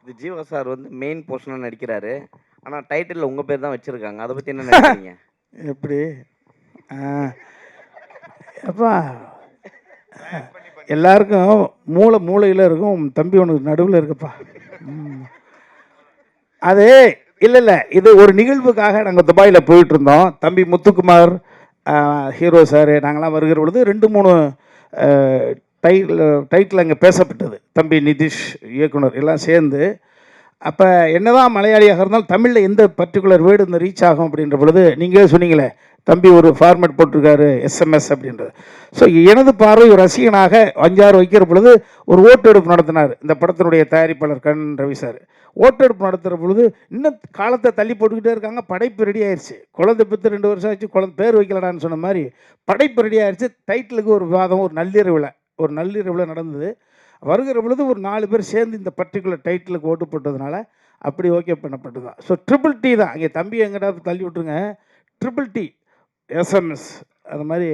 இது ஜீவா சார் வந்து மெயின் போர்ஷனா நடிக்கிறாரு. ஆனா டைட்டில்ல உங்க பேர் தான் வச்சிருக்காங்க. அத பத்தி என்ன நினைக்கிறீங்க? எப்படி அப்பா எல்லாருக்கும் மூளையில் இருக்கும், தம்பி உனக்கு நடுவில் இருக்குப்பா. அது இல்லை இது ஒரு நிகழ்வுக்காக நாங்கள் துபாயில் போயிட்டு இருந்தோம். தம்பி முத்துக்குமார் ஹீரோ சார் நாங்களாம் வருகிற பொழுது 2-3 டைட்டில் அங்கே பேசப்பட்டது. தம்பி நிதிஷ் இயக்குனர் எல்லாம் சேர்ந்து. அப்போ என்னதான் மலையாளியாக இருந்தாலும் தமிழில் எந்த பர்டிகுலர் வேர்டு இந்த ரீச் ஆகும் அப்படின்ற பொழுது நீங்களே சொன்னீங்களே, தம்பி ஒரு ஃபார்மேட் போட்டிருக்காரு எஸ்எம்எஸ் அப்படின்றது. ஸோ எனது பார்வை ஒரு ரசிகனாக 5-6 வைக்கிற பொழுது ஒரு ஓட்டெடுப்பு நடத்தினார் இந்த படத்தினுடைய தயாரிப்பாளர் கண் ரவி சார். ஓட்டெடுப்பு நடத்துகிற பொழுது இன்னும் காலத்தை தள்ளி போட்டுக்கிட்டே இருக்காங்க. படைப்பு ரெடி ஆயிடுச்சு. குழந்தை பெற்று 2 வருஷம் ஆச்சு, குழந்தை பேர் வைக்கலடான்னு சொன்ன மாதிரி படைப்பு ரெடி ஆயிடுச்சு. டைட்டிலுக்கு ஒரு விவாதம் ஒரு நள்ளிரவில் நடந்தது. வருகிற பொழுது ஒரு 4 பேர் சேர்ந்து இந்த பர்டிகுலர் டைட்டிலுக்கு ஓட்டு போட்டதுனால அப்படி ஓகே பண்ணப்பட்டது தான். ஸோ ட்ரிபிள் டி தான். அங்கே தம்பி எங்கிட்ட தள்ளி விட்டுருங்க, ட்ரிபிள் டி எஸ்எம்எஸ் அது மாதிரி